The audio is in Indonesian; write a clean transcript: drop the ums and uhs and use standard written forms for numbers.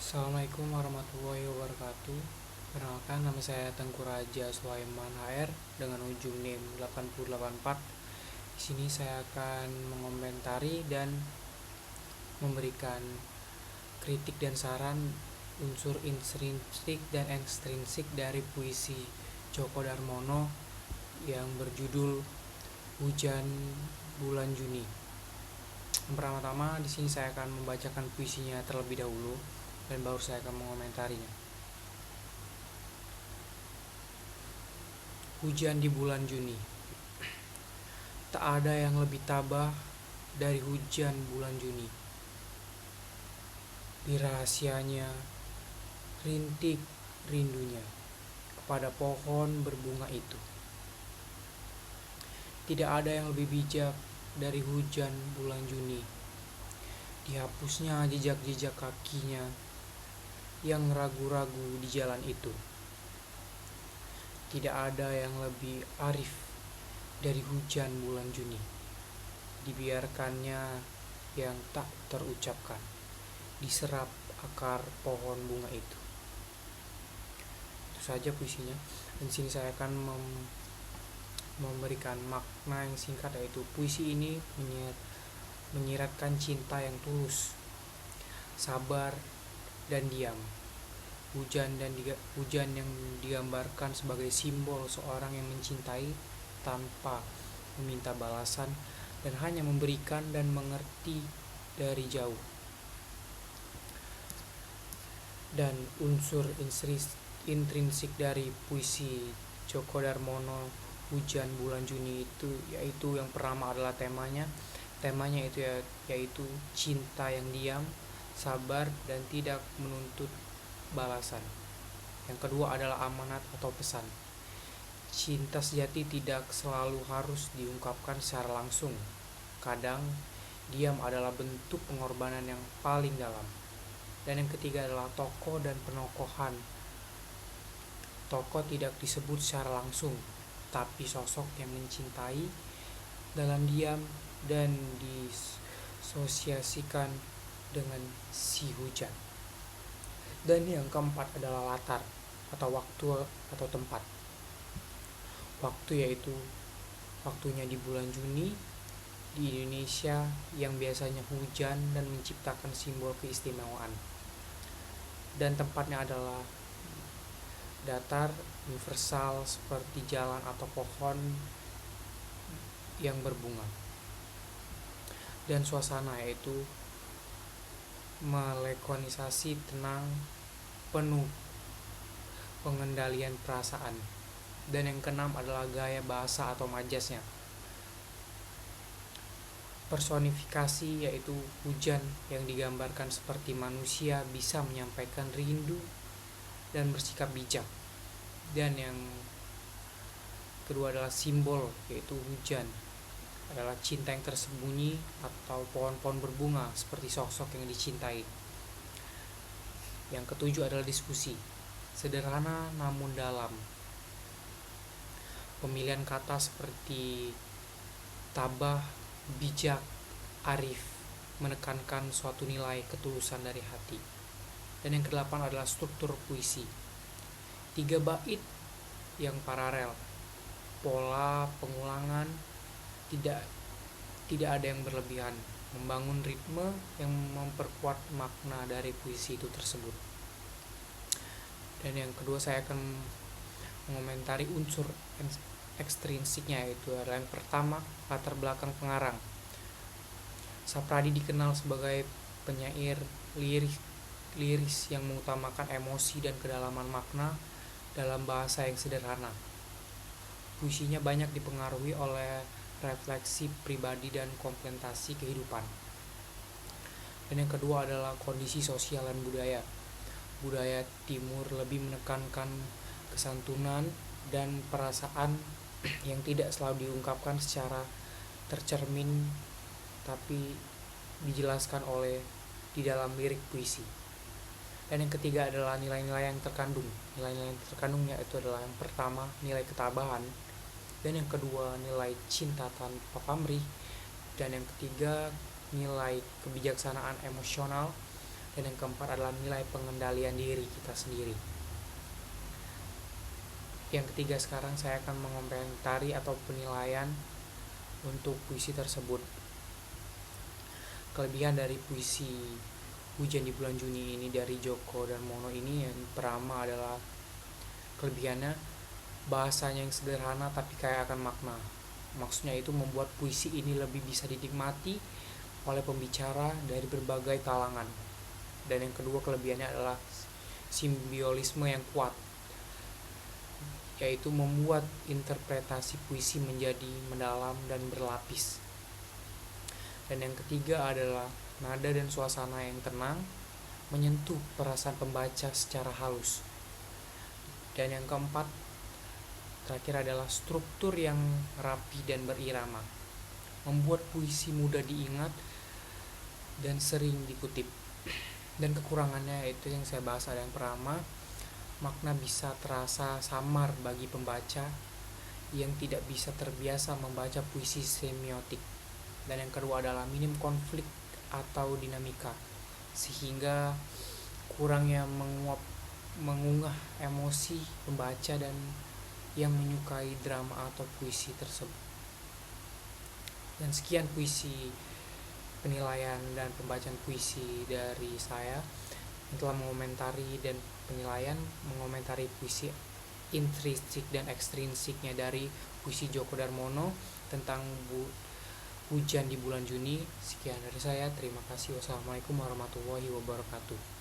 Assalamualaikum warahmatullahi wabarakatuh. Perkenalkan, nama saya Tengku Raja Sulaiman HR dengan ujung NIM 8084. Di sini saya akan mengomentari dan memberikan kritik dan saran unsur intrinsik dan ekstrinsik dari puisi Djoko Darmono yang berjudul Hujan Bulan Juni. Yang pertama-tama di sini saya akan membacakan puisinya terlebih dahulu dan baru saya akan mengomentarinya. Hujan di bulan Juni. Tak ada yang lebih tabah dari hujan bulan Juni. Di rahasianya, rintik rindunya kepada pohon berbunga itu. Tidak ada yang lebih bijak dari hujan bulan Juni. Dihapusnya jejak-jejak kakinya yang ragu-ragu di jalan itu. Tidak ada yang lebih arif dari hujan bulan Juni. Dibiarkannya yang tak terucapkan diserap akar pohon bunga itu. Itu saja puisinya. Dan sini saya akan memberikan makna yang singkat, yaitu puisi ini menyiratkan cinta yang tulus, sabar dan diam. Hujan yang digambarkan sebagai simbol seorang yang mencintai tanpa meminta balasan dan hanya memberikan dan mengerti dari jauh. Dan unsur intrinsik dari puisi Djoko Darmono Hujan Bulan Juni itu yaitu yang pertama adalah temanya itu yaitu cinta yang diam, sabar dan tidak menuntut balasan. Yang kedua adalah amanat atau pesan. Cinta sejati tidak selalu harus diungkapkan secara langsung. Kadang diam adalah bentuk pengorbanan yang paling dalam. Dan yang ketiga adalah tokoh dan penokohan. Tokoh tidak disebut secara langsung, tapi sosok yang mencintai dalam diam dan disosiasikan dengan si hujan. Dan yang keempat adalah latar atau waktu atau tempat. Waktu yaitu waktunya di bulan Juni di Indonesia yang biasanya hujan dan menciptakan simbol keistimewaan. Dan tempatnya adalah datar universal seperti jalan atau pohon yang berbunga. Dan suasana yaitu melakonisasi, tenang, penuh pengendalian perasaan. Dan yang keenam adalah gaya bahasa atau majasnya. Personifikasi yaitu hujan yang digambarkan seperti manusia bisa menyampaikan rindu dan bersikap bijak. Dan yang kedua adalah simbol, yaitu hujan adalah cinta yang tersembunyi atau pohon-pohon berbunga seperti sosok yang dicintai. Yang ketujuh adalah diskusi, sederhana namun dalam. Pemilihan kata seperti tabah, bijak, arif menekankan suatu nilai ketulusan dari hati. Dan yang kedelapan adalah struktur puisi. 3 bait yang paralel, pola pengulangan tidak ada yang berlebihan, membangun ritme yang memperkuat makna dari puisi itu tersebut. Dan yang kedua saya akan mengomentari unsur ekstrinsiknya, yaitu adalah yang pertama latar belakang pengarang. Sapradi dikenal sebagai penyair liris yang mengutamakan emosi dan kedalaman makna dalam bahasa yang sederhana. Puisinya banyak dipengaruhi oleh refleksi pribadi dan kontemplasi kehidupan. Dan yang kedua adalah kondisi sosial dan budaya. Budaya Timur lebih menekankan kesantunan dan perasaan yang tidak selalu diungkapkan secara tercermin, tapi dijelaskan di dalam lirik puisi. Dan yang ketiga adalah nilai-nilai yang terkandung. Nilai-nilai yang terkandungnya itu adalah yang pertama nilai ketabahan, dan yang kedua nilai cinta tanpa pamrih, dan yang ketiga nilai kebijaksanaan emosional, Dan yang keempat adalah nilai pengendalian diri kita sendiri. Yang ketiga, sekarang saya akan mengomentari atau penilaian untuk puisi tersebut. Kelebihan dari puisi Hujan di Bulan Juni ini dari Djoko Darmono ini yang pertama adalah kelebihannya bahasanya yang sederhana tapi kaya akan makna. Maksudnya itu membuat puisi ini lebih bisa dinikmati oleh pembicara dari berbagai kalangan. Dan yang kedua, kelebihannya adalah simbiolisme yang kuat, yaitu membuat interpretasi puisi menjadi mendalam dan berlapis. Dan yang ketiga adalah nada dan suasana yang tenang, menyentuh perasaan pembaca secara halus. Dan yang keempat, terakhir adalah struktur yang rapi dan berirama, membuat puisi mudah diingat dan sering dikutip. Dan kekurangannya itu yang saya bahas, ada yang pertama, makna bisa terasa samar bagi pembaca yang tidak bisa terbiasa membaca puisi semiotik. Dan yang kedua adalah minim konflik atau dinamika, sehingga kurangnya mengunggah emosi pembaca dan yang menyukai drama atau puisi tersebut. Dan sekian penilaian dan pembacaan puisi dari saya yang telah mengomentari dan mengomentari puisi intrinsik dan ekstrinsiknya dari puisi Djoko Darmono tentang Hujan di Bulan Juni. Sekian dari saya, terima kasih. Wassalamualaikum warahmatullahi wabarakatuh.